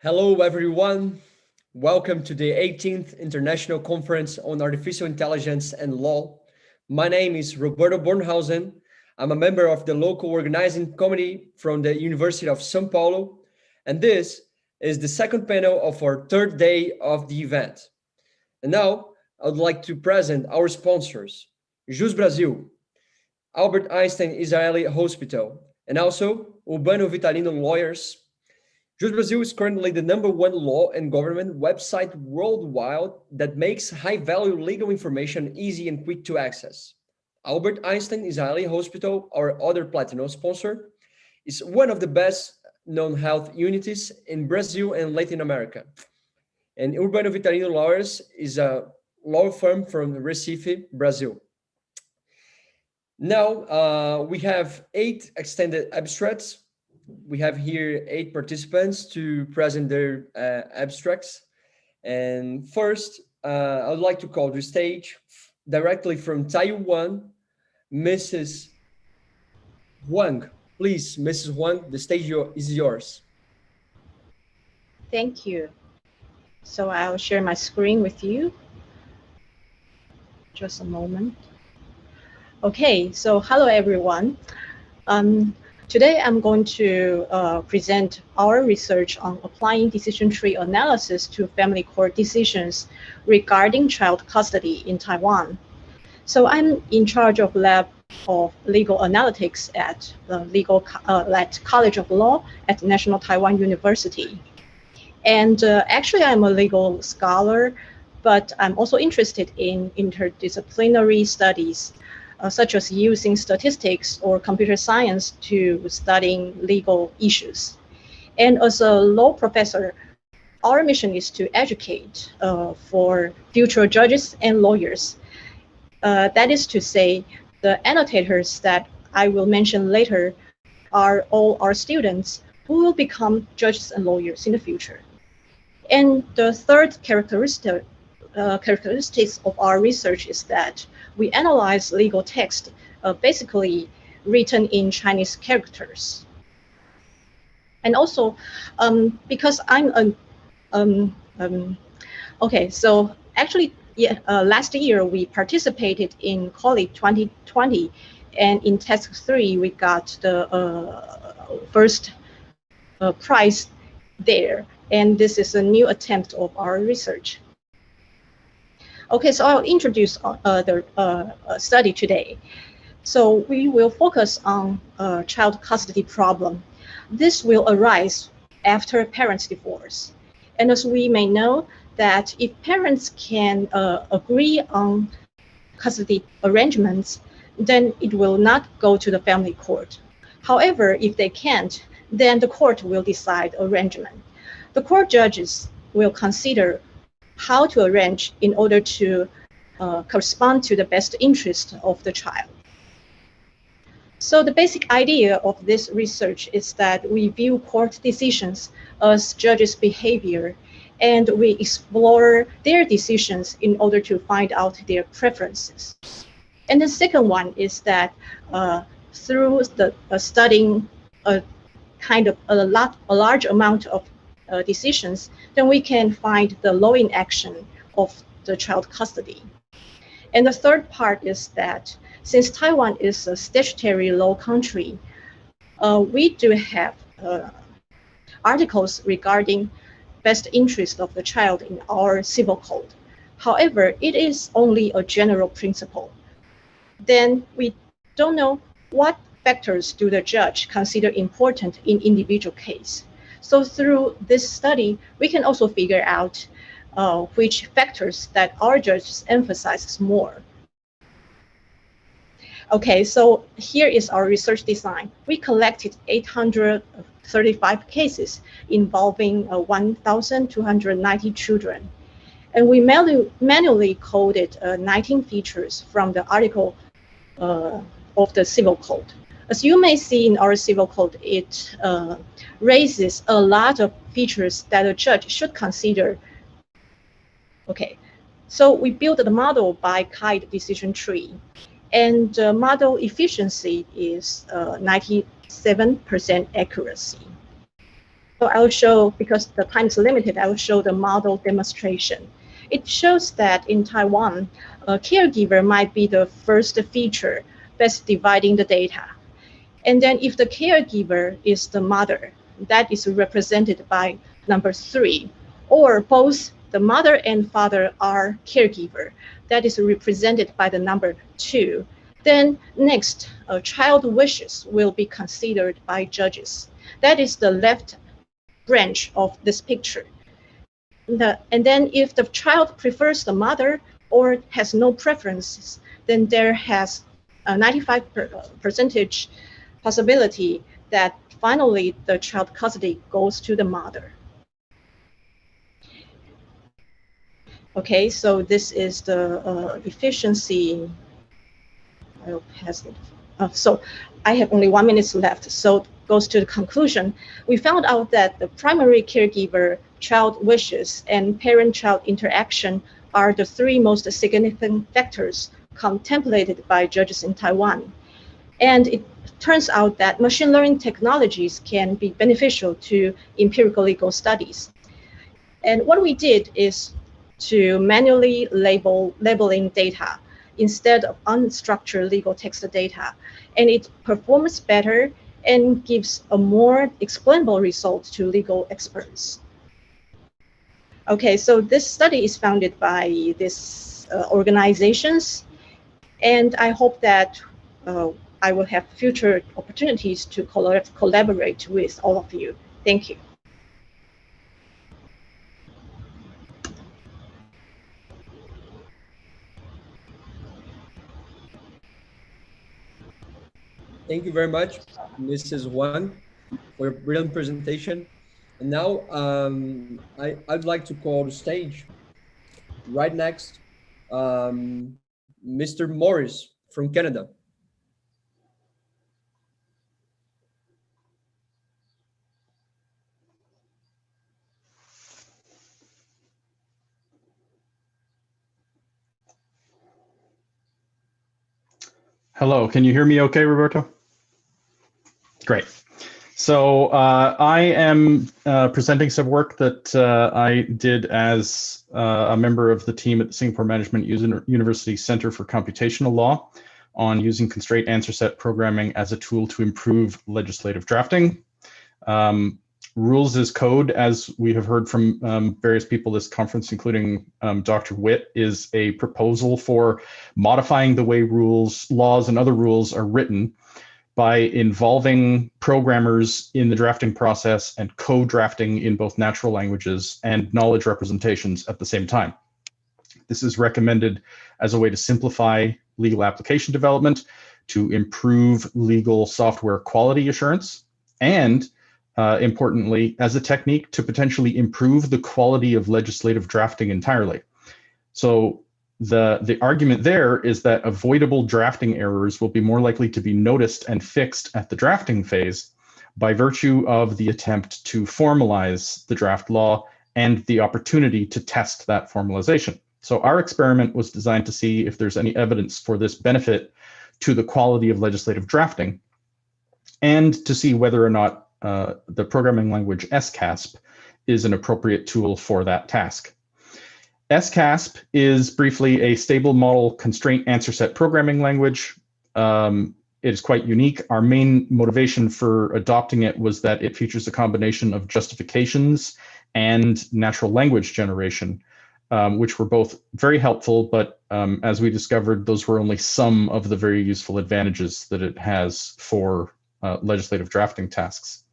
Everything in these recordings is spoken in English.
Hello, everyone. Welcome to the 18th International Conference on Artificial Intelligence and Law. My name is Roberto Bornhausen. I'm a member of the local organizing committee from the University of São Paulo, and this is the second panel of our third day of the event. And now, I would like to present our sponsors, Jus Brasil, Albert Einstein Israeli Hospital, and also Urbano Vitalino Lawyers. Jus Brasil is currently the #1 law and government website worldwide that makes high-value legal information easy and quick to access. Albert Einstein Israeli Hospital, our other platinum sponsor, is one of the best-known health units in Brazil and Latin America. And Urbano Vitalino Lawyers is a law firm from Recife, Brazil. Now, we have 8 extended abstracts. We have here 8 participants to present their abstracts. And first, I would like to call the stage directly from Taiwan, Mrs. Huang. Please, Mrs. Huang, the stage is yours. Thank you. So I'll share my screen with you. Just a moment. Okay, so hello everyone. Today I'm going to present our research on applying decision tree analysis to family court decisions regarding child custody in Taiwan. So I'm in charge of lab of legal analytics at the College of Law at National Taiwan University. And actually I'm a legal scholar, but I'm also interested in interdisciplinary studies, such as using statistics or computer science to studying legal issues. And as a law professor, our mission is to educate for future judges and lawyers. That is to say, the annotators that I will mention later are all our students who will become judges and lawyers in the future. And the third characteristics of our research is that we analyze legal text basically written in Chinese characters. And also, because I'm okay, so actually, last year we participated in Colleague 2020, and in task 3 we got the first prize there, and this is a new attempt of our research. Okay, so I'll introduce the study today. So we will focus on child custody problem. This will arise after parents' divorce. And as we may know that if parents can agree on custody arrangements, then it will not go to the family court. However, if they can't, then the court will decide arrangement. The court judges will consider how to arrange in order to correspond to the best interest of the child. So the basic idea of this research is that we view court decisions as judges' behavior, and we explore their decisions in order to find out their preferences. And the second one is that through the studying a large amount of decisions, then we can find the law in action of the child custody. And the third part is that since Taiwan is a statutory law country, we do have articles regarding best interest of the child in our civil code. However, it is only a general principle. Then we don't know what factors do the judge consider important in individual case. So through this study, we can also figure out which factors that our judges emphasizes more. Okay, so here is our research design. We collected 835 cases involving 1,290 children. And we manually coded 19 features from the article of the civil code. As you may see in our civil code, it raises a lot of features that a judge should consider. Okay, so we built the model by ICAIL decision tree, and model efficiency is 97% accuracy. I will show, because the time is limited, I will show the model demonstration. It shows that in Taiwan, a caregiver might be the first feature best dividing the data. And then if the caregiver is the mother, that is represented by number 3, or both the mother and father are caregiver, that is represented by the number 2. Then next, child wishes will be considered by judges. That is the left branch of this picture. And then if the child prefers the mother or has no preferences, then there has a 95% possibility that finally the child custody goes to the mother. Okay, so this is the efficiency. I'll pass it. So I have only 1 minute left. So goes to the conclusion. We found out that the primary caregiver, child wishes, and parent-child interaction are the 3 most significant factors contemplated by judges in Taiwan. And it turns out that machine learning technologies can be beneficial to empirical legal studies. And what we did is to manually labeling data instead of unstructured legal text data. And it performs better and gives a more explainable result to legal experts. Okay, so this study is funded by these organizations, and I hope that I will have future opportunities to collaborate with all of you. Thank you. Thank you very much, Mrs. Wang, for your brilliant presentation. And now I'd like to call the stage right next Mr. Morris from Canada. Hello, can you hear me okay, Roberto? Great. So I am presenting some work that I did as a member of the team at the Singapore Management University Center for Computational Law on using constraint answer set programming as a tool to improve legislative drafting. Rules as code, as we have heard from various people this conference, including Dr. Witt, is a proposal for modifying the way rules, laws, and other rules are written by involving programmers in the drafting process and co-drafting in both natural languages and knowledge representations at the same time. This is recommended as a way to simplify legal application development, to improve legal software quality assurance, and importantly, as a technique to potentially improve the quality of legislative drafting entirely. So the argument there is that avoidable drafting errors will be more likely to be noticed and fixed at the drafting phase by virtue of the attempt to formalize the draft law and the opportunity to test that formalization. So our experiment was designed to see if there's any evidence for this benefit to the quality of legislative drafting, and to see whether or not the programming language SCASP is an appropriate tool for that task. SCASP is briefly a stable model constraint answer set programming language. It is quite unique. Our main motivation for adopting it was that it features a combination of justifications and natural language generation, which were both very helpful, but as we discovered, those were only some of the very useful advantages that it has for legislative drafting tasks.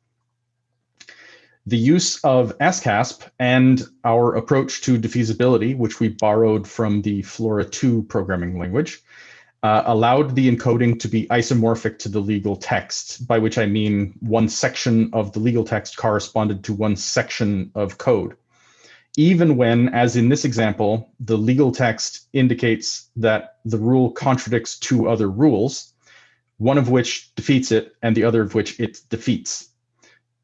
The use of SCASP and our approach to defeasibility, which we borrowed from the Flora 2 programming language, allowed the encoding to be isomorphic to the legal text, by which I mean one section of the legal text corresponded to one section of code. Even when, as in this example, the legal text indicates that the rule contradicts 2 other rules, one of which defeats it and the other of which it defeats.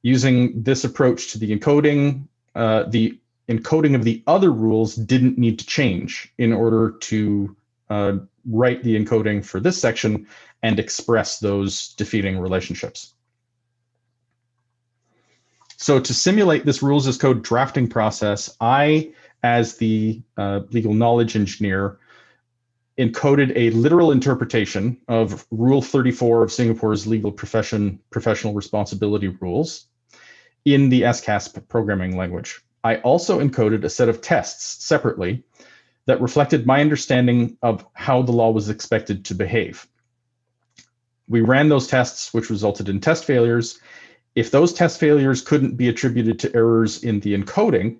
Using this approach to the encoding of the other rules didn't need to change in order to write the encoding for this section and express those defeating relationships. So to simulate this rules as code drafting process, I, as the legal knowledge engineer, encoded a literal interpretation of Rule 34 of Singapore's legal professional responsibility rules in the SCASP programming language. I also encoded a set of tests separately that reflected my understanding of how the law was expected to behave. We ran those tests, which resulted in test failures. If those test failures couldn't be attributed to errors in the encoding,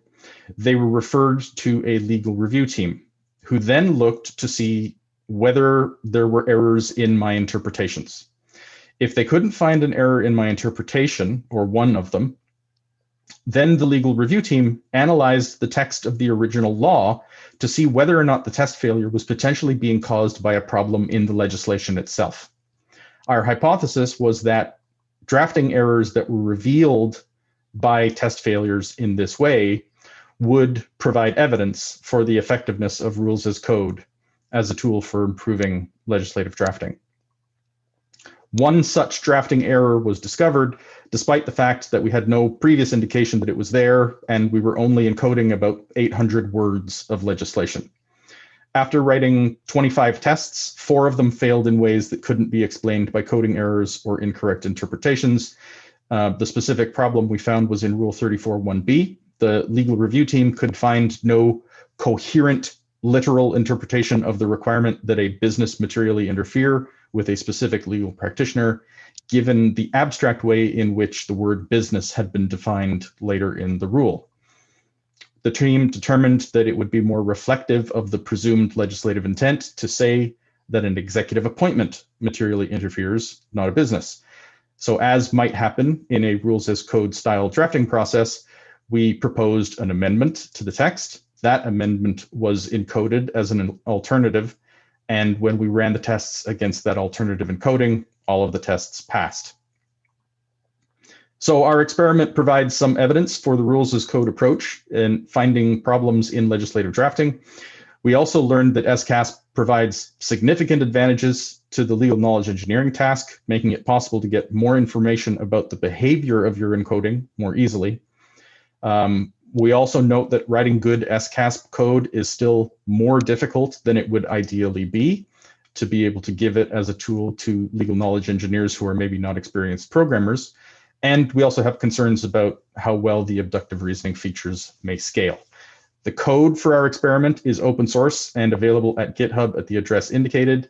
they were referred to a legal review team, who then looked to see whether there were errors in my interpretations. If they couldn't find an error in my interpretation, or one of them, then the legal review team analyzed the text of the original law to see whether or not the test failure was potentially being caused by a problem in the legislation itself. Our hypothesis was that drafting errors that were revealed by test failures in this way would provide evidence for the effectiveness of rules as code as a tool for improving legislative drafting. One such drafting error was discovered, despite the fact that we had no previous indication that it was there, and we were only encoding about 800 words of legislation. After writing 25 tests, 4 of them failed in ways that couldn't be explained by coding errors or incorrect interpretations. The specific problem we found was in Rule 34.1b. The legal review team could find no coherent literal interpretation of the requirement that a business materially interfere with a specific legal practitioner, given the abstract way in which the word business had been defined later in the rule. The team determined that it would be more reflective of the presumed legislative intent to say that an executive appointment materially interferes, not a business. So as might happen in a rules as code style drafting process, we proposed an amendment to the text. That amendment was encoded as an alternative, and when we ran the tests against that alternative encoding, all of the tests passed. So our experiment provides some evidence for the rules as code approach in finding problems in legislative drafting. We also learned that SCASP provides significant advantages to the legal knowledge engineering task, making it possible to get more information about the behavior of your encoding more easily. We also note that writing good SCASP code is still more difficult than it would ideally be to be able to give it as a tool to legal knowledge engineers who are maybe not experienced programmers. And we also have concerns about how well the abductive reasoning features may scale. The code for our experiment is open source and available at GitHub at the address indicated.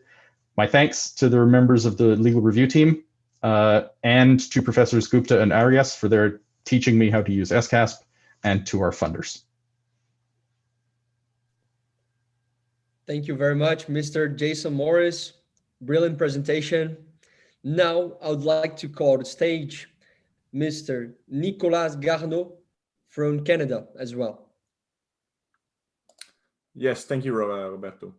My thanks to the members of the legal review team and to Professors Gupta and Arias for their teaching me how to use SCASP, and to our funders. Thank you very much, Mr. Jason Morris. Brilliant presentation. Now, I would like to call to stage Mr. Nicolas Garneau from Canada as well. Yes, thank you, Roberto.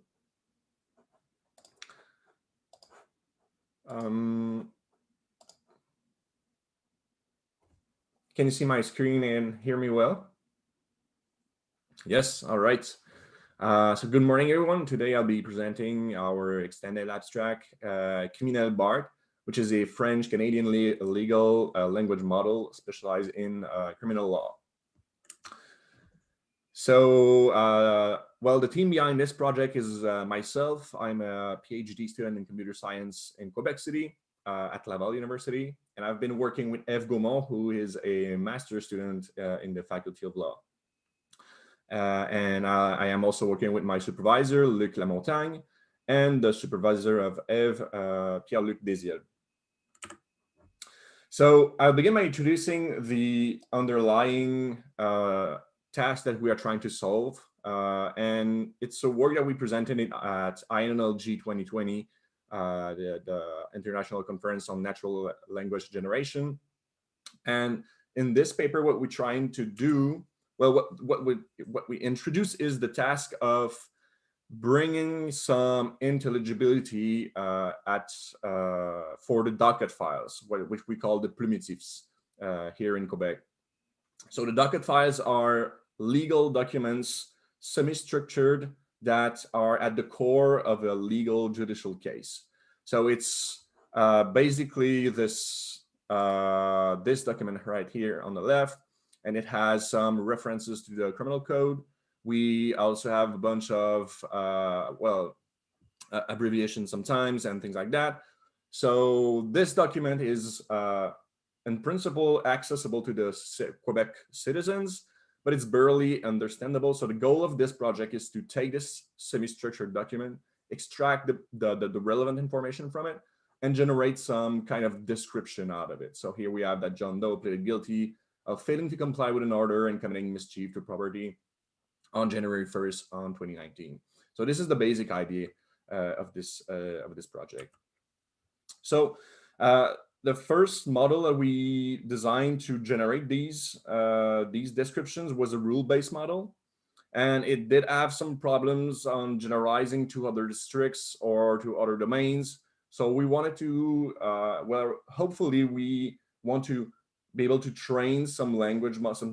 Can you see my screen and hear me well? Yes, all right. So good morning, everyone. Today I'll be presenting our extended abstract, Criminel BART, which is a French-Canadian legal language model specialized in criminal law. So, well, the team behind this project is myself. I'm a PhD student in computer science in Quebec City at Laval University. And I've been working with Eve Gaumont, who is a master's student in the Faculty of Law. And I am also working with my supervisor, Luc Lamontagne, and the supervisor of Eve, Pierre-Luc Desiel. So I'll begin by introducing the underlying task that we are trying to solve. And it's a work that we presented at INLG 2020, the International Conference on Natural Language Generation. And in this paper, what we're trying to do, well, what we introduce is the task of bringing some intelligibility for the docket files, which we call the plumitifs here in Quebec. So the docket files are legal documents, semi-structured, that are at the core of a legal judicial case. So it's basically this this document right here on the left, and it has some references to the criminal code. We also have a bunch of, abbreviations sometimes and things like that. So this document is, in principle, accessible to the Quebec citizens, but it's barely understandable. So the goal of this project is to take this semi-structured document, extract the relevant information from it, and generate some kind of description out of it. So here we have that John Doe pleaded guilty of failing to comply with an order and committing mischief to property on January 1st on 2019. So this is the basic idea of this project. So the first model that we designed to generate these descriptions was a rule-based model. And it did have some problems on generalizing to other districts or to other domains. So we wanted to, hopefully we want to be able to train some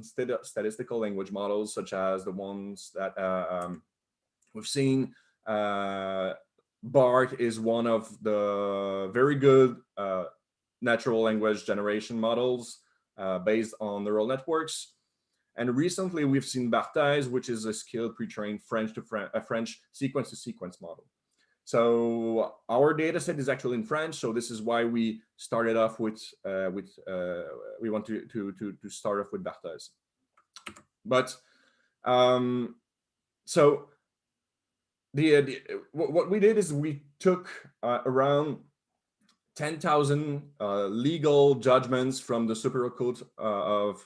statistical language models, such as the ones that we've seen. BART is one of the very good natural language generation models based on neural networks. And recently we've seen Barthez, which is a skilled pre-trained French sequence-to-sequence model. So our data set is actually in French. So this is why we started off with we want to start off with Barthez. But so what we did is we took around 10,000 legal judgments from the Superior Court of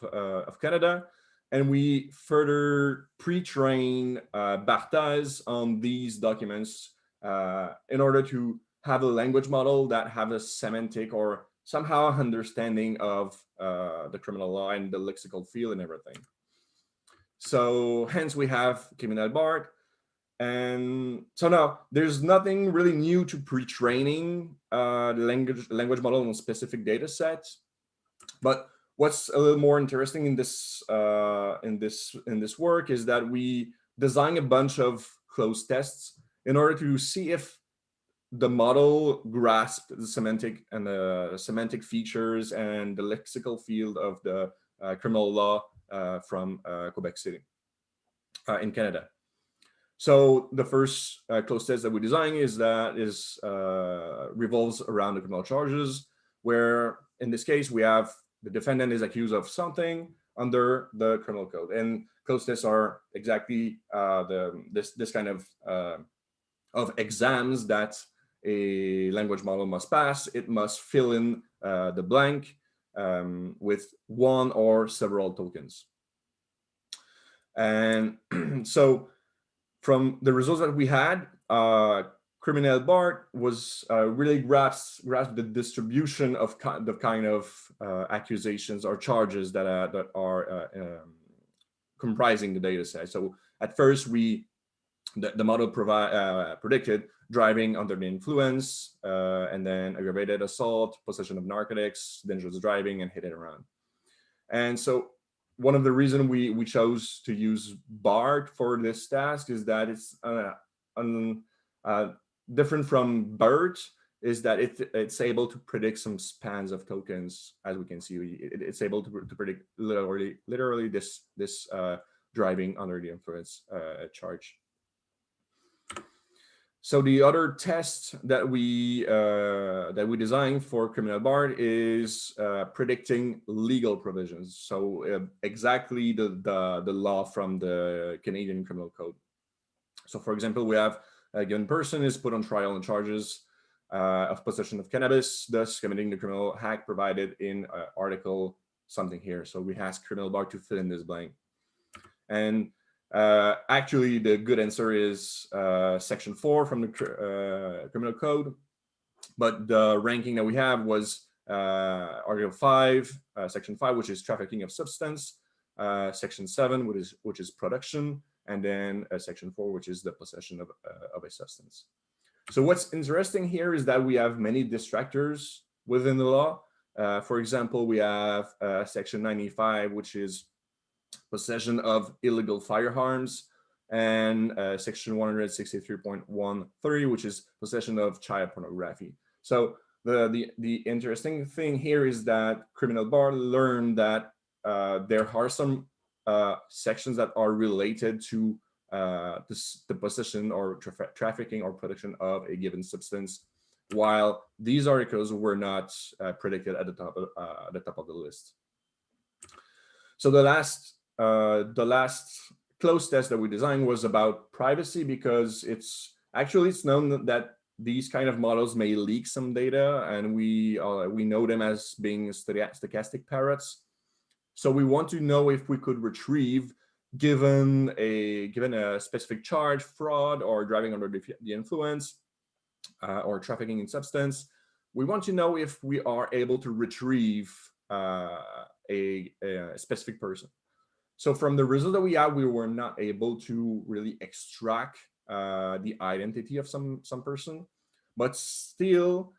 Canada, and we further pre-train Barthez on these documents in order to have a language model that have a semantic or somehow understanding of the criminal law and the lexical field and everything. So hence we have Criminal BART. And so now there's nothing really new to pre-training the language model on specific data sets. But what's a little more interesting in this work is that we design a bunch of closed tests in order to see if the model grasped the semantic and the semantic features and the lexical field of the criminal law from Quebec City in Canada. So the first closed test that we design revolves around the criminal charges, where in this case we have the defendant is accused of something under the criminal code, and closed tests are exactly this kind of exams that a language model must pass. It must fill in the blank with one or several tokens. And so from the results that we had, Criminal BART was really grasped the distribution of the kind of accusations or charges that are comprising the data set. So at first, the model predicted driving under the influence, and then aggravated assault, possession of narcotics, dangerous driving, and hit and run. And so one of the reasons we chose to use BART for this task is that it's different from BERT, is that it's able to predict some spans of tokens. As we can see, it's able to predict literally this driving under the influence charge. So the other test that we designed for Criminal BART is predicting legal provisions. So exactly the law from the Canadian Criminal Code. So for example, we have a given person is put on trial on charges of possession of cannabis, thus committing the criminal act provided in article something here. So we ask Criminal BART to fill in this blank. And actually, the good answer is section 4 from the criminal code, but the ranking that we have was article 5, section 5, which is trafficking of substance, section 7, which is production, and then section 4, which is the possession of a substance. So what's interesting here is that we have many distractors within the law. For example, we have section 95, which is possession of illegal firearms, and section 163.13, which is possession of child pornography. So the interesting thing here is that criminal bar learned that there are some sections that are related to the possession or trafficking or production of a given substance, while these articles were not predicted at the top of the list. So the last close test that we designed was about privacy, because it's known that these kind of models may leak some data, and we know them as being stochastic parrots. So we want to know if we could retrieve, given a specific charge, fraud, or driving under the influence, or trafficking in substance. We want to know if we are able to retrieve a specific person. So from the result that we had, we were not able to really extract the identity of some person, but still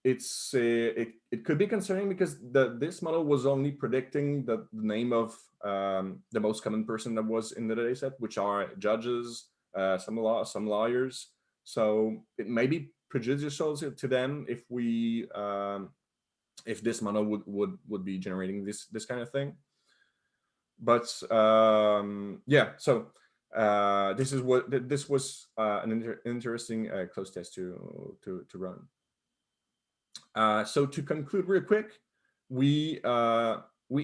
it could be concerning, because this model was only predicting the name of the most common person that was in the data set, which are judges, some lawyers. So it may be prejudicial to them if we if this model would be generating this kind of thing. But yeah, so this was an interesting close test to run. So to conclude real quick, we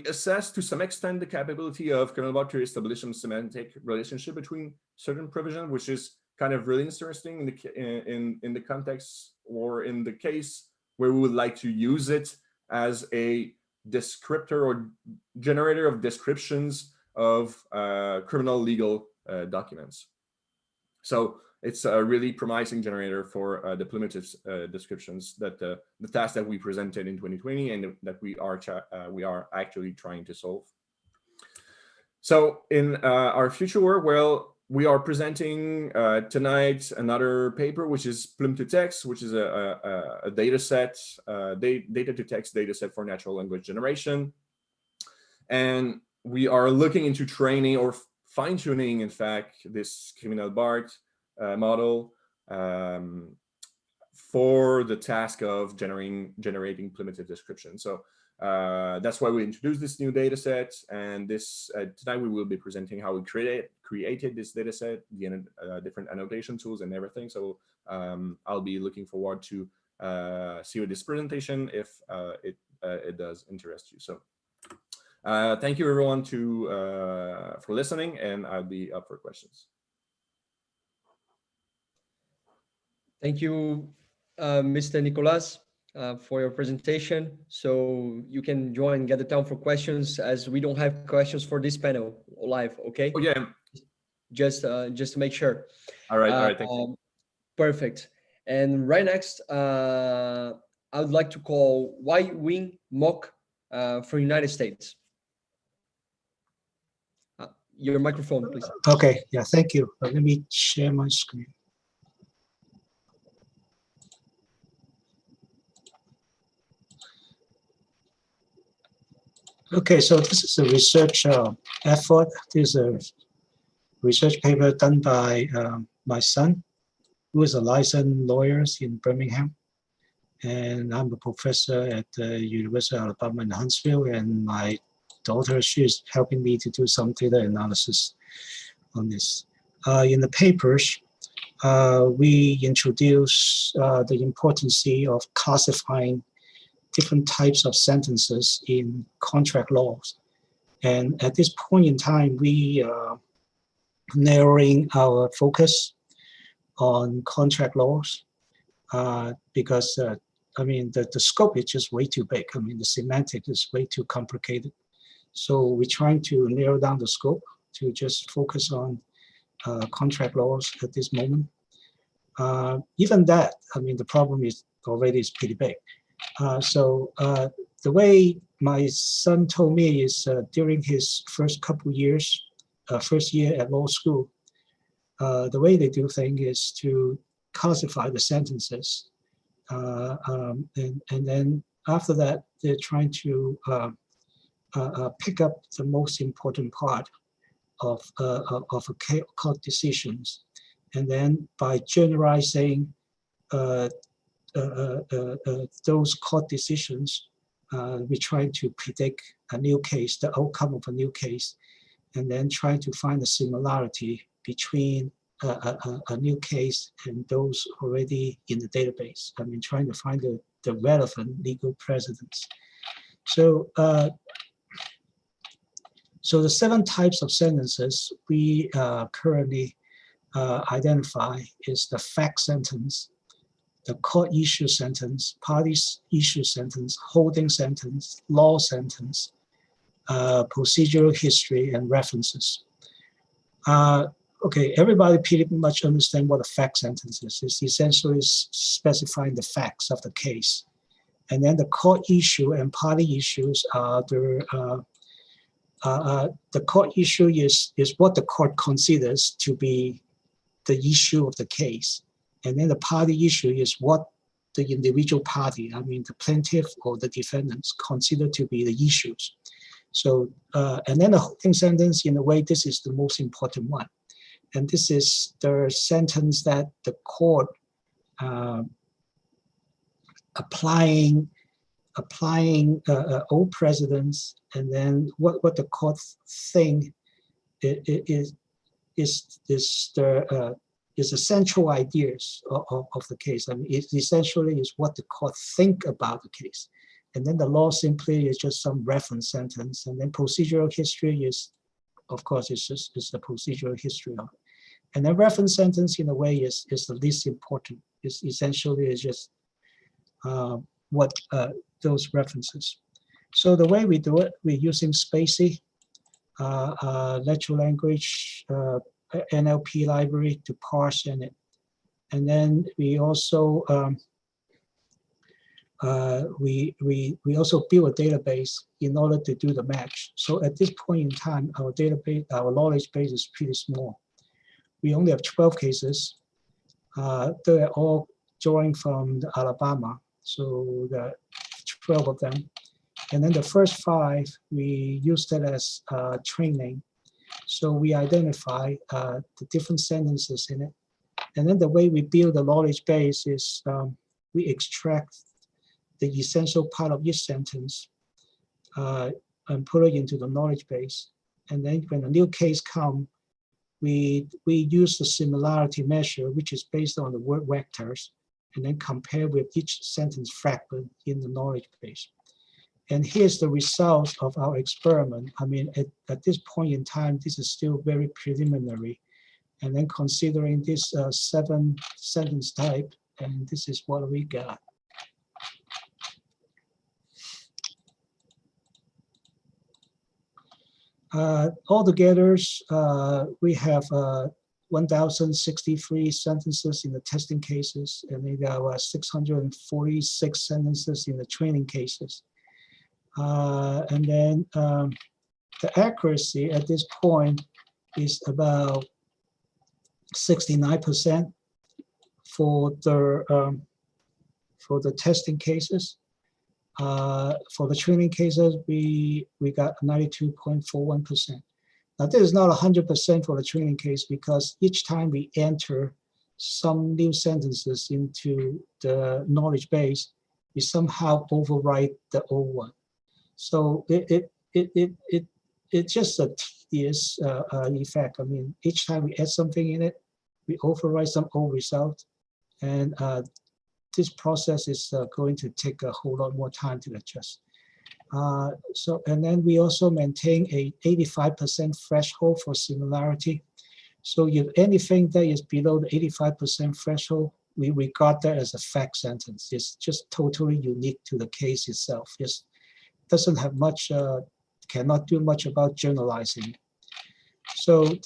assessed to some extent the capability of criminal law to establish a semantic relationship between certain provisions, which is kind of really interesting in the context, or in the case where we would like to use it as a descriptor or generator of descriptions of criminal legal documents. So it's a really promising generator for the primitive descriptions that the task that we presented in 2020 and that we are actually trying to solve. So in our future work, well, we are presenting tonight another paper, which is Plume to Text, which is a data set, data to text data set for natural language generation. And we are looking into training or fine-tuning, in fact, this criminal BART model for the task of generating primitive descriptions. So that's why we introduced this new data set. And this tonight we will be presenting how we created this data set, the different annotation tools and everything. So I'll be looking forward to see this presentation if it does interest you. So thank you everyone for listening, and I'll be up for questions. Thank you, Mr. Nicolas, for your presentation. So you can join Gather Town for questions, as we don't have questions for this panel live. Okay. Oh yeah. Just to make sure. All right. Thank you. Perfect. And right next, I would like to call Wai Wing Mok from United States. Your microphone, please. Okay. Yeah. Thank you. Let me share my screen. Okay, so this is a research effort. This is a research paper done by my son, who is a licensed lawyer in Birmingham. And I'm a professor at the University of Alabama in Huntsville. And my daughter, she's helping me to do some data analysis on this. In the papers, we introduce the importance of classifying different types of sentences in contract laws. And at this point in time, we are narrowing our focus on contract laws because, I mean, the scope is just way too big. I mean, the semantic is way too complicated. So we're trying to narrow down the scope to just focus on contract laws at this moment. Even that, I mean, the problem is pretty big. So the way my son told me is during his first year at law school, the way they do things is to classify the sentences. And then after that, they're trying to pick up the most important part of court decisions. And then by generalizing those court decisions, we try to predict a new case, the outcome of a new case, and then try to find a similarity between a new case and those already in the database. I mean, trying to find the relevant legal precedents. So, so the 7 types of sentences we currently identify is the fact sentence, the court issue sentence, parties issue sentence, holding sentence, law sentence, procedural history, and references. Okay, everybody pretty much understand what a fact sentence is. It's essentially specifying the facts of the case. And then the court issue and party issues are the court issue is what the court considers to be the issue of the case. And then the party issue is what the individual party, I mean the plaintiff or the defendants, consider to be the issues. So, and then the holding sentence, in a way, this is the most important one. And this is the sentence that the court applying old precedents, and then what the court think is the central ideas of the case. I mean, it essentially is what the court think about the case. And then the law simply is just some reference sentence. And then procedural history is, of course, it's the procedural history of it. And then reference sentence, in a way, is the least important. It's essentially is just what those references. So the way we do it, we're using SPACY, natural language, NLP library to parse in it. And then we also we also build a database in order to do the match. So at this point in time, our database, our knowledge base is pretty small. We only have 12 cases. They're all drawing from Alabama, so the 12 of them. And then the first 5, we used it as training. So we identify the different sentences in it. And then the way we build the knowledge base is we extract the essential part of each sentence and put it into the knowledge base. And then when a new case comes, we use the similarity measure, which is based on the word vectors, and then compare with each sentence fragment in the knowledge base. And here's the result of our experiment. I mean, at this point in time, this is still very preliminary. And then considering this 7 sentence type, and this is what we got. Altogether, we have 1,063 sentences in the testing cases, and we got 646 sentences in the training cases. And then the accuracy at this point is about 69% for the testing cases. For the training cases, we got 92.41%. Now, this is not 100% for the training case, because each time we enter some new sentences into the knowledge base, we somehow overwrite the old one. So it's just a tedious effect. I mean, each time we add something in it, we overwrite some old result, and this process is going to take a whole lot more time to adjust. And then we also maintain a 85% threshold for similarity. So if anything that is below the 85% threshold, we regard that as a fact sentence. It's just totally unique to the case itself. It doesn't have much, cannot do much about generalizing. So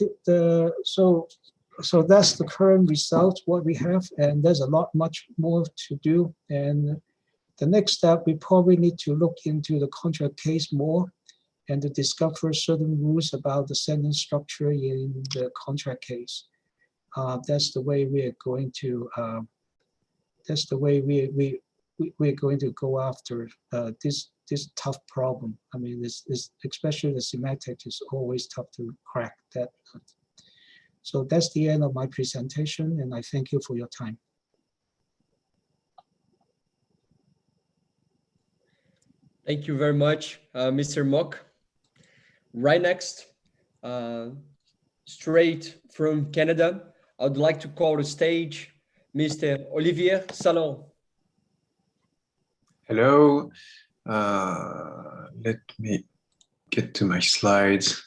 so that's the current result, what we have, and there's a lot much more to do. And the next step, we probably need to look into the contract case more and to discover certain rules about the sentence structure in the contract case. That's the way we are going to. That's the way we're going to go after this tough problem. I mean, this especially the semantics is always tough to crack that. So that's the end of my presentation, and I thank you for your time. Thank you very much, Mr. Mock. Right next, straight from Canada, I would like to call to stage Mr. Olivier Salon. Hello. Let me get to my slides.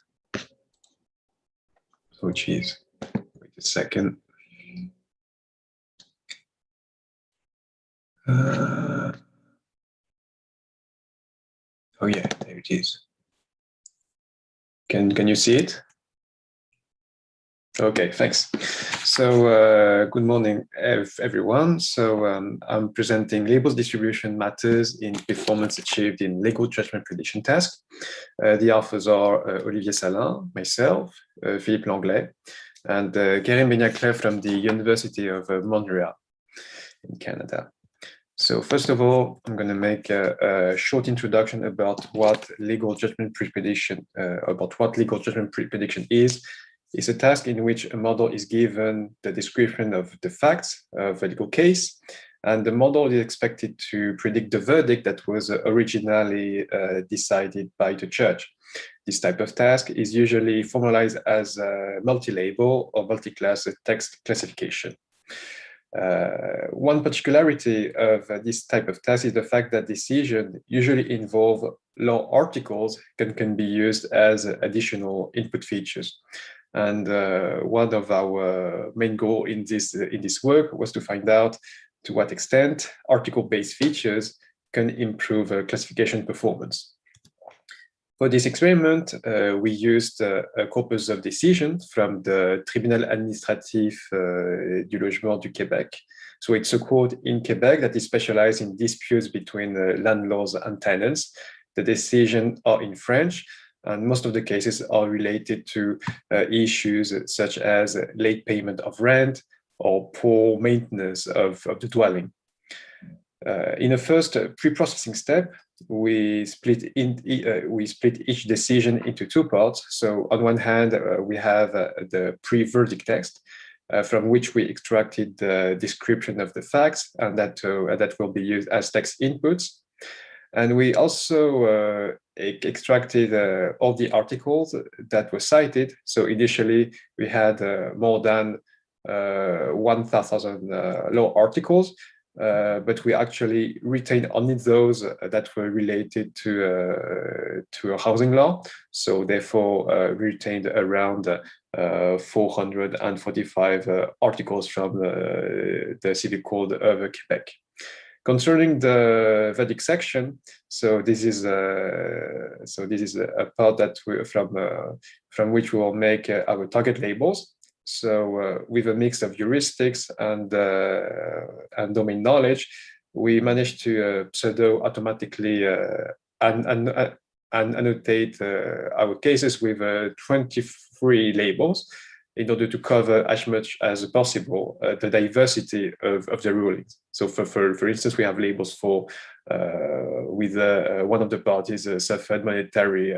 Oh, geez. Wait a second. Oh, yeah, there it is. Can you see it? Okay, thanks. So good morning, everyone. So I'm presenting labels distribution matters in performance achieved in legal judgment prediction task. The authors are Olivier Salin, myself, Philippe Langlais, and Karim Benyakler from the University of Montreal in Canada. So first of all, I'm going to make a short introduction about what legal judgment pre-prediction is. It's a task in which a model is given the description of the facts of a legal case, and the model is expected to predict the verdict that was originally decided by the judge. This type of task is usually formalized as a multi-label or multi-class text classification. One particularity of this type of task is the fact that decisions usually involve law articles can be used as additional input features. And one of our main goals in this work was to find out to what extent article-based features can improve classification performance. For this experiment, we used a corpus of decisions from the Tribunal Administratif du Logement du Québec. So it's a court in Quebec that is specialized in disputes between landlords and tenants. The decisions are in French, and most of the cases are related to issues such as late payment of rent or poor maintenance of the dwelling. In the first pre-processing step, we split each decision into two parts. So on one hand, we have the pre-verdict text, from which we extracted the description of the facts, and that will be used as text inputs. And we also extracted all the articles that were cited. So initially, we had more than 1,000 law articles, but we actually retained only those that were related to a housing law. So therefore, we retained around 445 articles from the Civil Code of Quebec. Concerning the verdict section, so this is a part that from which we will make our target labels. So with a mix of heuristics and domain knowledge, we managed to pseudo-automatically annotate our cases with 23 labels in order to cover as much as possible the diversity of the rulings. So for instance, we have labels for with one of the parties suffered monetary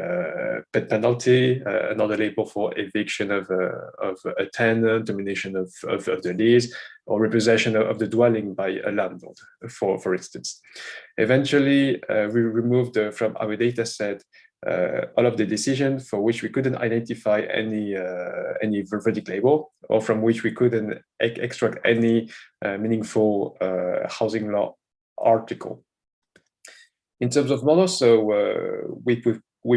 penalty, another label for eviction of a tenant, termination of the lease, or repossession of the dwelling by a landlord, for instance. Eventually, we removed from our data set all of the decisions for which we couldn't identify any verdict label, or from which we couldn't extract any meaningful housing law article. In terms of models, so we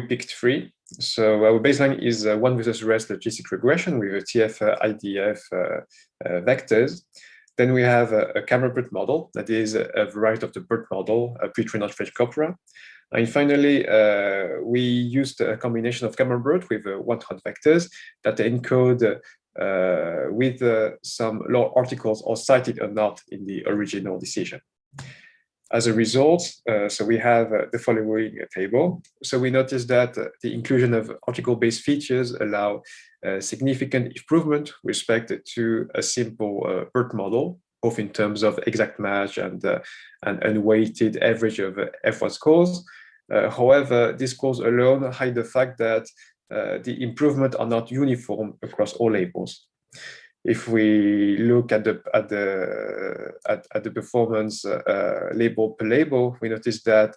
picked three. So our baseline is one versus rest logistic regression with a TF IDF vectors. Then we have a camera BERT model that is a variety of the BERT model, a pre-trained French corpora. And finally, we used a combination of camera BERT with one-hot vectors that encode with some law articles or cited or not in the original decision. As a result, so we have the following table. So we notice that the inclusion of article-based features allow significant improvement with respect to a simple BERT model, both in terms of exact match and unweighted average of F1 scores. However, these scores alone hide the fact that the improvements are not uniform across all labels. If we look at the performance label per label, we notice that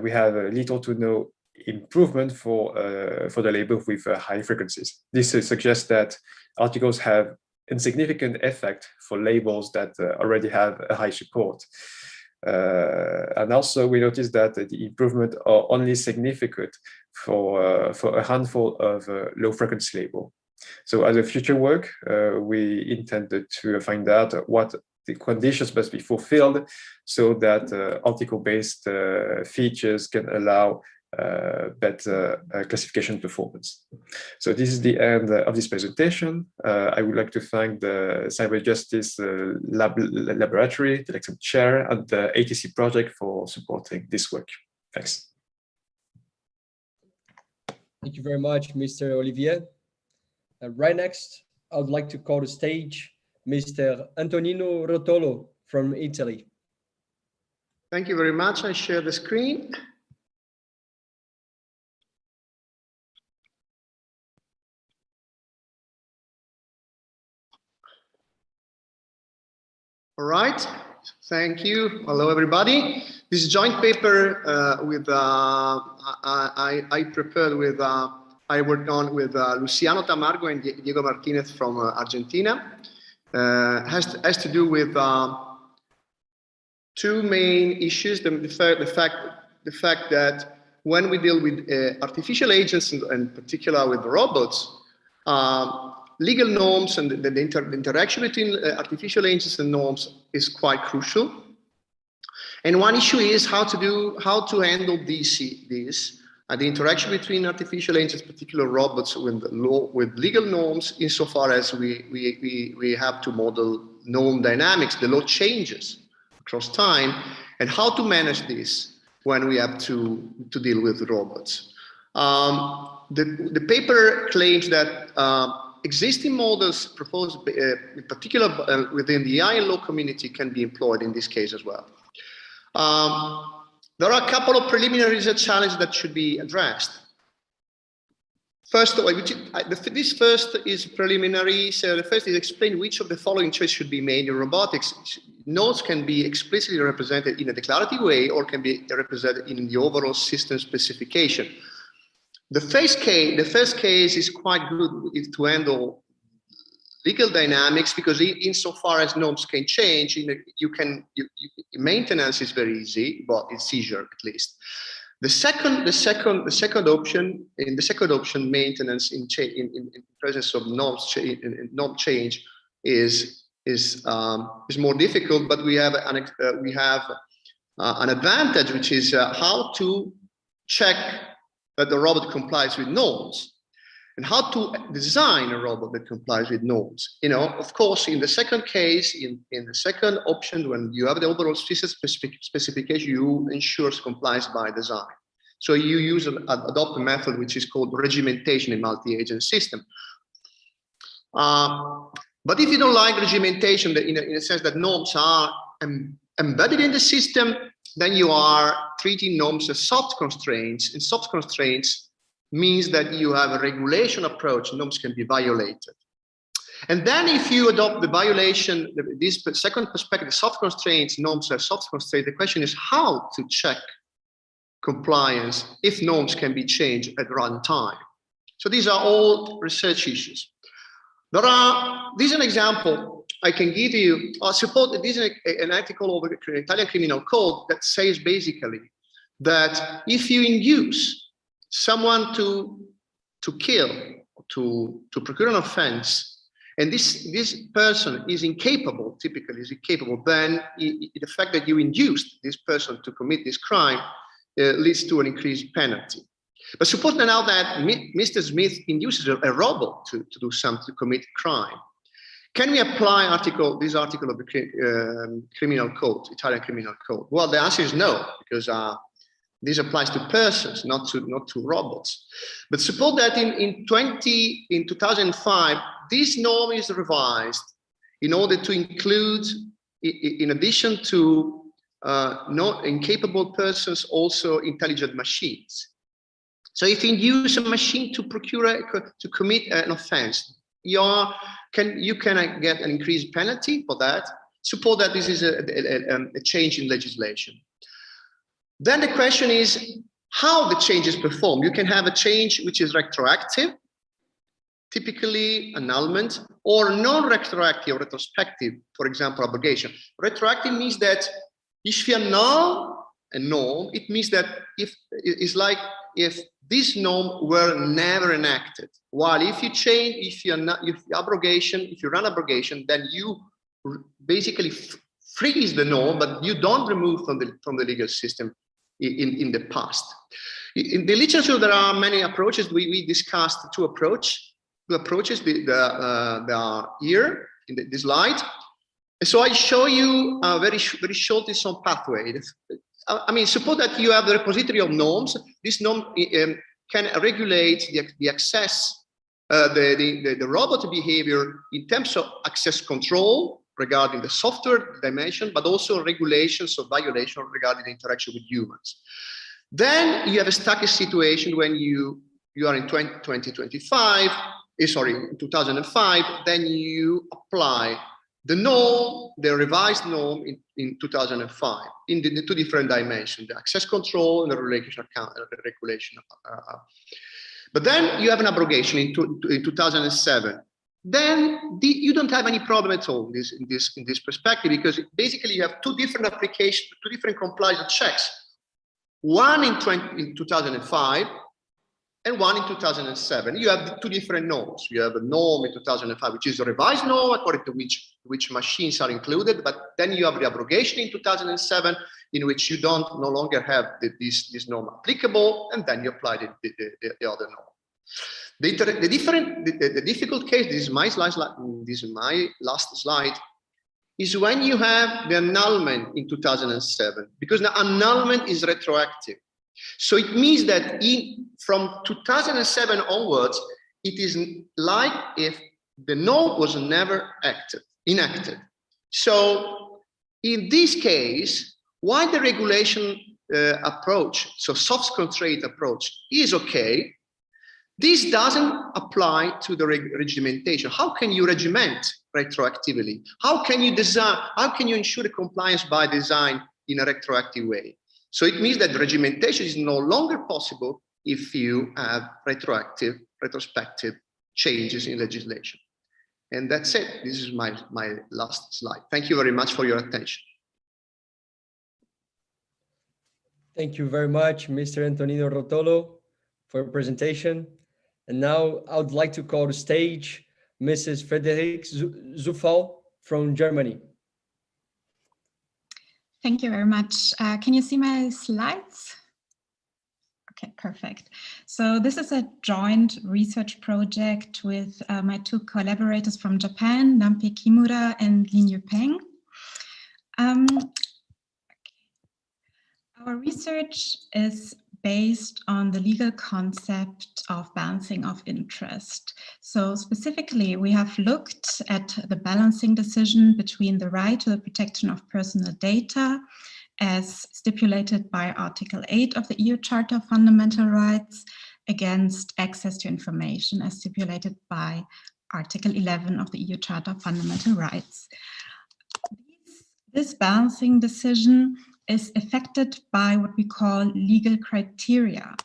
we have little to no improvement for the label with high frequencies. This suggests that articles have insignificant effect for labels that already have a high support. And also we noticed that the improvement are only significant for a handful of low frequency label. So as a future work, we intended to find out what the conditions must be fulfilled so that article-based features can allow better classification performance. So this is the end of this presentation. I would like to thank the Cyber Justice Laboratory, the Untitled Chair, and the ATC project for supporting this work. Thanks. Thank you very much, Mr. Olivier. Right next, I would like to call to stage Mr. Antonino Rotolo from Italy. Thank you very much. I share the screen. All right, thank you. Hello, everybody. This is a joint paper I prepared with, I worked on with Luciano Tamargo and Diego Martinez from Argentina. Has to do with two main issues. The fact that when we deal with artificial agents, and in particular with robots, legal norms and the interaction between artificial agents and norms is quite crucial. And one issue is how to handle this, the interaction between artificial agents, particular robots, with legal norms, insofar as we have to model norm dynamics. The law changes across time, and how to manage this when we have to deal with robots. The paper claims that existing models proposed, in particular within the IAAIL law community, can be employed in this case as well. There are a couple of preliminary research challenges that should be addressed. First, this first is preliminary. So the first is explain which of the following choices should be made in robotics. Nodes can be explicitly represented in a declarative way or can be represented in the overall system specification. The first case is quite good to handle legal dynamics, because insofar as norms can change, maintenance is very easy, but it's easier at least. The second option, maintenance in presence of norm change is more difficult, but we have an advantage, which is how to check that the robot complies with norms, and how to design a robot that complies with norms. Of course, in the second case, in the second option, when you have the overall system specification, you ensure compliance by design. So you adopt a method which is called regimentation in multi-agent system. But if you don't like regimentation, in a sense that norms are embedded in the system, then you are treating norms as soft constraints, and soft constraints means that you have a regulation approach. Norms can be violated. And then if you adopt the violation, this second perspective, soft constraints, norms are soft constraints, the question is how to check compliance if norms can be changed at runtime. So these are all research issues. This is an example I can give you. Suppose this is an article of the Italian Criminal Code that says basically that if you induce someone to kill, to procure an offense, and this person is incapable, typically is incapable, then the fact that you induced this person to commit this crime leads to an increased penalty. But suppose now that Mr. Smith induces a robot to do something, to commit crime. Can we apply this article of the criminal code, Italian criminal code? Well, the answer is no, because this applies to persons, not to robots. But suppose that in 2005, this norm is revised in order to include, in addition to not incapable persons, also intelligent machines. So if you use a machine to commit an offense, you can get an increased penalty for that. Suppose that this is a change in legislation. Then the question is how the change is performed. You can have a change which is retroactive, typically annulment, or non-retroactive or retrospective, for example, abrogation. Retroactive means that if you annul a norm, it means that if this norm were never enacted. While if you change, if you run abrogation, then you basically freeze the norm, but you don't remove from the legal system in the past. In the literature, there are many approaches. We discussed two approaches that are here in this slide. So I show you very shortly some pathway. I mean, suppose that you have the repository of norms. This norm can regulate the access, the robot behavior in terms of access control regarding the software dimension, but also regulations of violation regarding the interaction with humans. Then you have a static situation when you are in 2025, in 2005, then you apply the norm, the revised norm in 2005, in the two different dimensions, the access control and the regulation account, the regulation. But then you have an abrogation in 2007. Then you don't have any problem at all in this perspective, because basically you have two different applications, two different compliance checks. One in 2005 and one in 2007. You have two different norms. You have a norm in 2005, which is a revised norm according to which machines are included, but then you have the abrogation in 2007, in which you no longer have this norm applicable, and then you apply the other norm. The difficult case, this is my last slide, is when you have the annulment in 2007, because the annulment is retroactive. So it means that from 2007 onwards, it is like if the norm was never enacted. So in this case, while the regulation approach, so soft constraint approach, is okay, this doesn't apply to the regimentation. How can you regiment retroactively? How can you design? How can you ensure the compliance by design in a retroactive way? So it means that regimentation is no longer possible if you have retrospective changes in legislation. And that's it. This is my last slide. Thank you very much for your attention. Thank you very much, Mr. Antonino Rotolo, for your presentation. And now I would like to call to stage Mrs. Friederike Zufall from Germany. Thank you very much. Can you see my slides? Okay, perfect. So this is a joint research project with my two collaborators from Japan, Nampi Kimura and Lin Yupeng. Our research is based on the legal concept of balancing of interest. So specifically, we have looked at the balancing decision between the right to the protection of personal data as stipulated by Article 8 of the EU Charter of Fundamental Rights against access to information as stipulated by Article 11 of the EU Charter of Fundamental Rights. This balancing decision is affected by what we call legal criteria.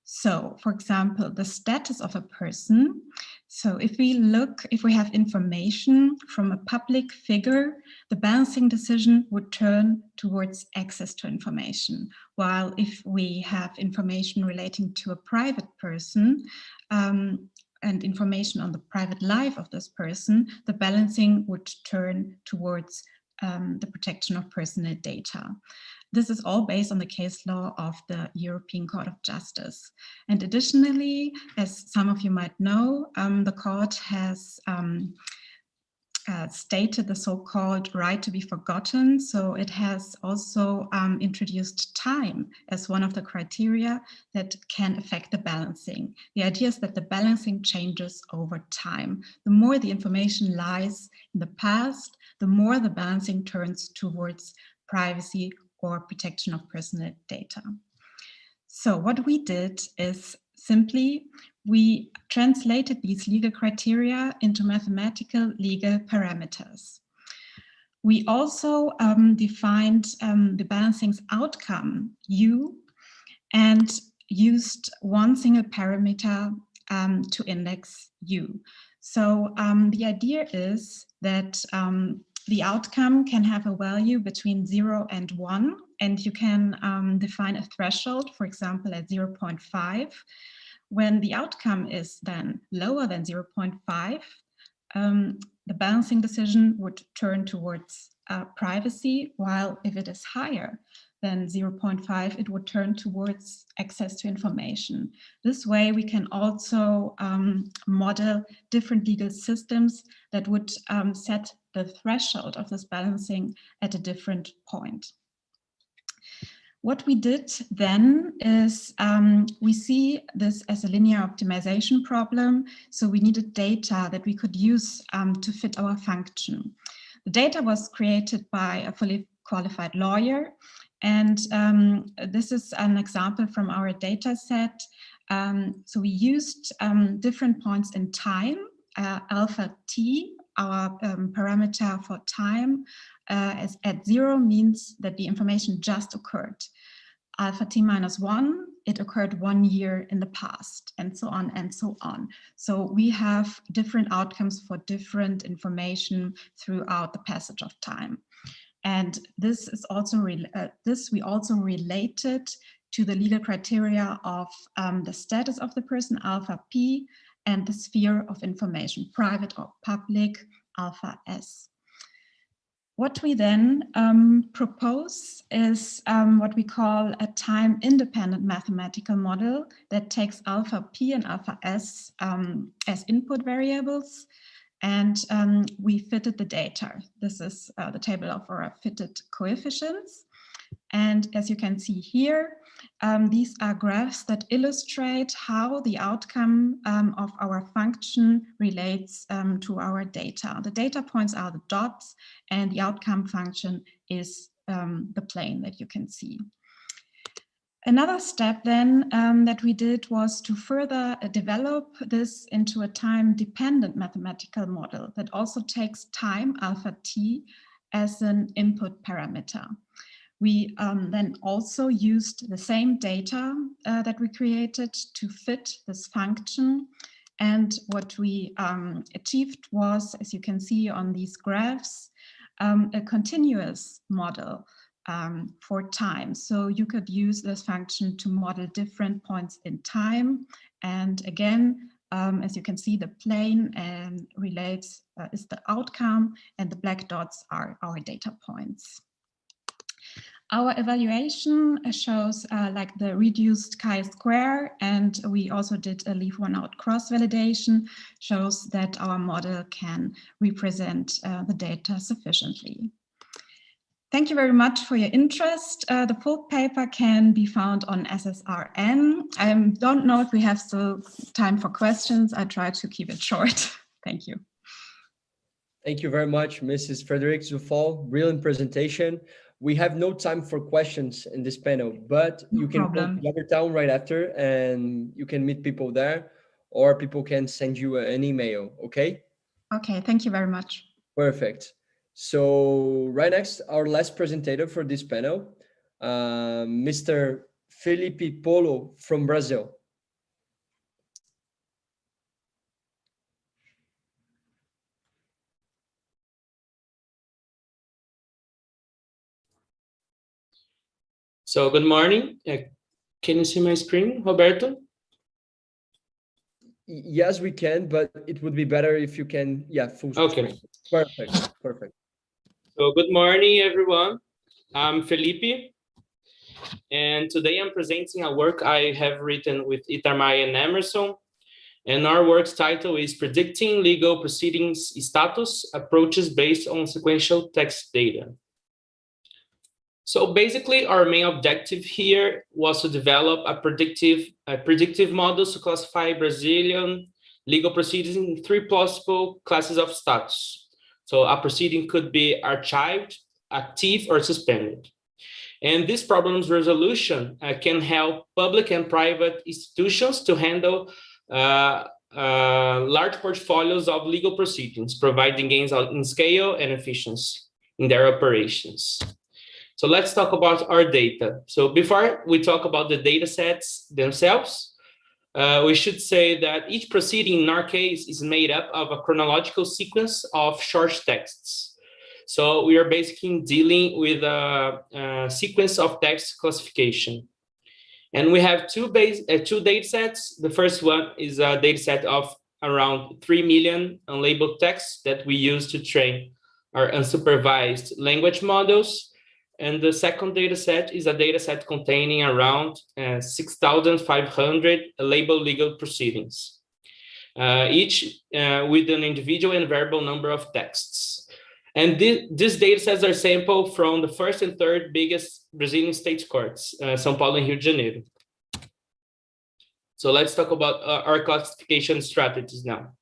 So, for example, the status of a person. So if we have information from a public figure, the balancing decision would turn towards access to information. While if we have information relating to a private person and information on the private life of this person, the balancing would turn towards the protection of personal data. This is all based on the case law of the European Court of Justice. And additionally, as some of you might know, the court has stated the so-called right to be forgotten. So it has also introduced time as one of the criteria that can affect the balancing. The idea is that the balancing changes over time. The more the information lies in the past, the more the balancing turns towards privacy or protection of personal data. So what we did is simply we translated these legal criteria into mathematical legal parameters. We also defined the balancing's outcome, U, and used one single parameter to index U. So the idea is that the outcome can have a value between 0 and 1, and you can define a threshold, for example, at 0.5. When the outcome is then lower than 0.5, the balancing decision would turn towards privacy, while if it is higher than 0.5, it would turn towards access to information. This way, we can also model different legal systems that would set the threshold of this balancing at a different point. What we did then is we see this as a linear optimization problem. So we needed data that we could use to fit our function. The data was created by a fully qualified lawyer. And this is an example from our data set. So we used different points in time, alpha t, our parameter for time, as at 0 means that the information just occurred. Alpha t minus 1, it occurred 1 year in the past, and so on and so on. So we have different outcomes for different information throughout the passage of time. And this is also we also related to the legal criteria of the status of the person, alpha p, and the sphere of information, private or public, alpha s. What we then propose is what we call a time-independent mathematical model that takes alpha p and alpha s as input variables, and we fitted the data. This is the table of our fitted coefficients. And as you can see here, these are graphs that illustrate how the outcome of our function relates to our data. The data points are the dots, and the outcome function is the plane that you can see. Another step then that we did was to further develop this into a time-dependent mathematical model that also takes time, alpha t, as an input parameter. We then also used the same data that we created to fit this function. And what we achieved was, as you can see on these graphs, a continuous model for time. So you could use this function to model different points in time. And again, as you can see, the plane relates is the outcome, and the black dots are our data points. Our evaluation shows like the reduced chi-square, and we also did a leave one out cross-validation, shows that our model can represent the data sufficiently. Thank you very much for your interest. The full paper can be found on SSRN. I don't know if we have still time for questions. I try to keep it short. Thank you. Thank you very much, Mrs. Frederick Zufall. Brilliant presentation. We have no time for questions in this panel, but you can go to Watertown right after and you can meet people there, or people can send you an email, okay? Okay, thank you very much. Perfect. So right next, our last presenter for this panel, Mr. Felipe Polo from Brazil. So good morning. Can you see my screen, Roberto? Yes, we can, but it would be better if you can, yeah, full screen. Okay. Perfect, perfect. So good morning, everyone. I'm Felipe, and today I'm presenting a work I have written with Itamar and Emerson, and our work's title is Predicting Legal Proceedings Status Approaches Based on Sequential Text Data. So basically, our main objective here was to develop a predictive model to classify Brazilian legal proceedings in 3 possible classes of status. So a proceeding could be archived, active, or suspended. And this problem's resolution can help public and private institutions to handle large portfolios of legal proceedings, providing gains in scale and efficiency. in their operations. So let's talk about our data. So before we talk about the data sets themselves, we should say that each proceeding in our case is made up of a chronological sequence of short texts. So we are basically dealing with a sequence of text classification. And we have two data sets. The first one is a data set of around 3 million unlabeled texts that we use to train our unsupervised language models. And the second data set is a data set containing around 6,500 labeled legal proceedings, each with an individual and variable number of texts. And these data sets are sampled from the first and third biggest Brazilian state courts, São Paulo and Rio de Janeiro. So let's talk about our classification strategies now.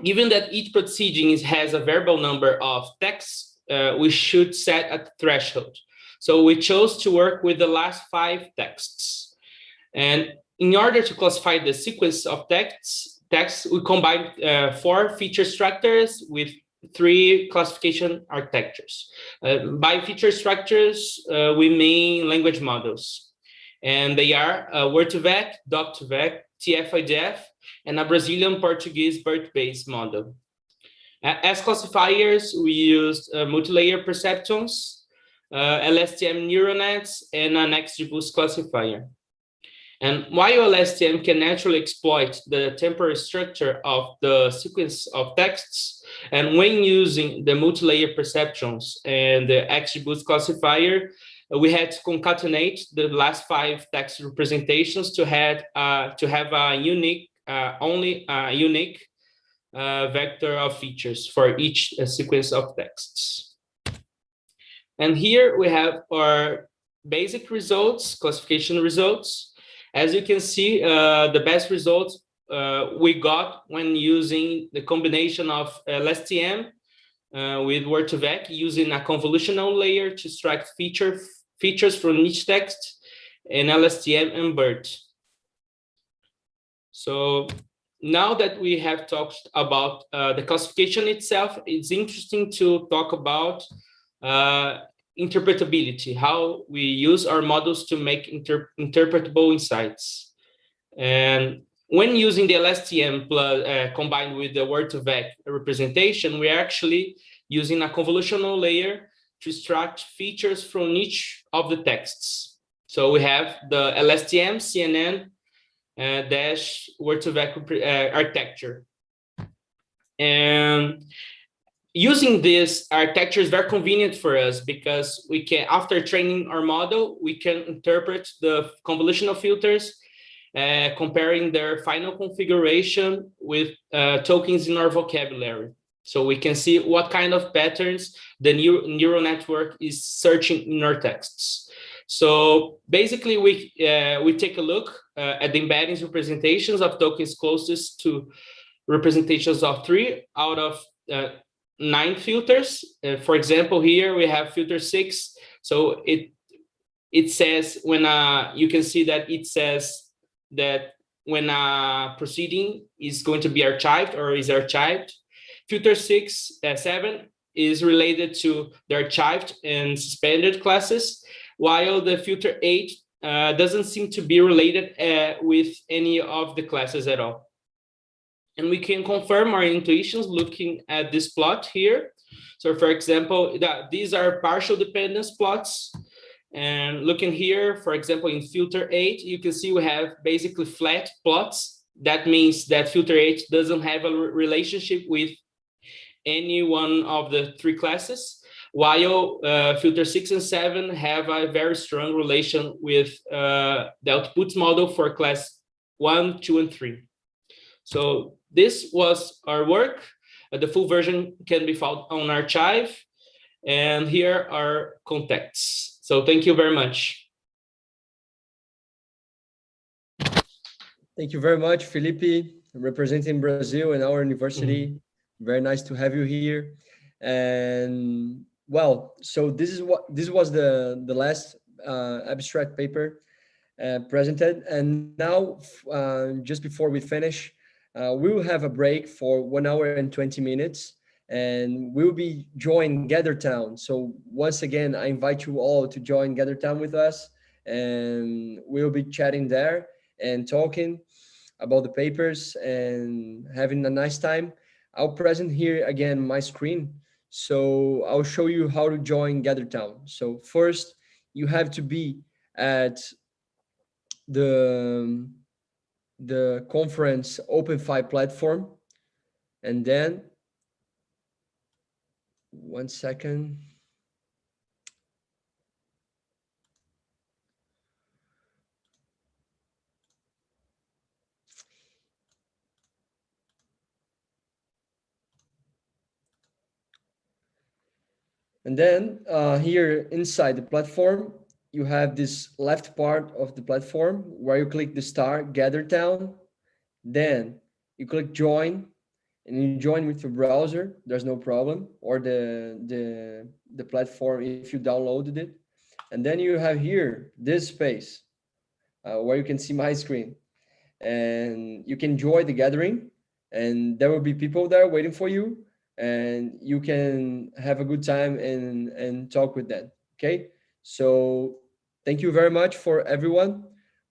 Given that each proceeding has a variable number of texts, we should set a threshold. So we chose to work with the last 5 texts. And in order to classify the sequence of texts, we combined 4 feature structures with 3 classification architectures. By feature structures, we mean language models. And they are Word2Vec, Doc2Vec, TF-IDF, and a Brazilian Portuguese BERT-based model. As classifiers, we used multi-layer perceptrons, LSTM neural nets, and an XGBoost classifier. And while LSTM can naturally exploit the temporal structure of the sequence of texts, and when using the multi-layer perceptrons and the XGBoost classifier, we had to concatenate the last 5 text representations to have a unique, unique vector of features for each sequence of texts. And here we have our basic results, classification results. As you can see, the best results we got when using the combination of LSTM with Word2Vec, using a convolutional layer to extract features from each text, and LSTM and BERT. So now that we have talked about the classification itself, it's interesting to talk about interpretability, how we use our models to make interpretable insights. And when using the LSTM plus, combined with the Word2Vec representation, we're actually using a convolutional layer to extract features from each of the texts. So we have the LSTM, CNN, dash Word2Vec architecture. And using this architecture is very convenient for us because we can, after training our model, we can interpret the convolutional filters, comparing their final configuration with tokens in our vocabulary. So we can see what kind of patterns the neural network is searching in our texts. So basically, we take a look at the embeddings representations of tokens closest to representations of 3 out of 9 filters. For example, here we have filter 6. So it says when you can see that it says that when a proceeding is going to be archived or is archived. Filter 7 is related to the archived and suspended classes, while the filter 8 doesn't seem to be related with any of the classes at all. And we can confirm our intuitions looking at this plot here. So for example, these are partial dependence plots. And looking here, for example, in filter 8, you can see we have basically flat plots. That means that filter 8 doesn't have a relationship with any one of the 3 classes, while filter 6 and 7 have a very strong relation with the outputs model for class 1, 2, and 3. So this was our work. The full version can be found on Archive, and here are contacts. So thank you very much. Thank you very much, Felipe, representing Brazil and our university. Very nice to have you here. And well, so this was the last abstract paper presented. And now, just before we finish, we will have a break for 1 hour and 20 minutes. and we'll be joining GatherTown. So once again, I invite you all to join GatherTown with us, and we'll be chatting there and talking about the papers and having a nice time. I'll present here again my screen. So I'll show you how to join GatherTown. So first, you have to be at the conference OpenFi platform, and then 1 second. And then here inside the platform, you have this left part of the platform where you click the star, GatherTown. Then you click join, and you join with your browser. There's no problem, or the platform if you downloaded it. And then you have here this space where you can see my screen, and you can join the gathering, and there will be people there waiting for you, and you can have a good time and talk with them. Okay, so thank you very much for everyone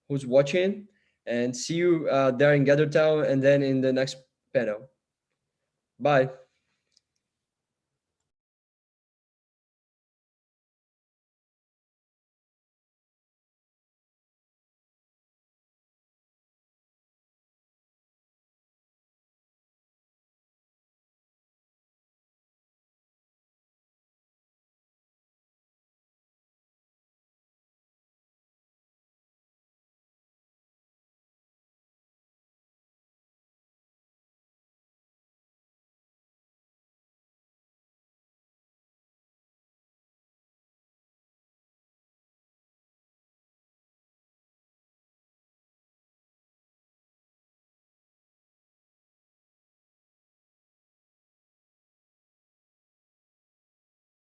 who's watching, and see you there in GatherTown and then in the next panel. Bye.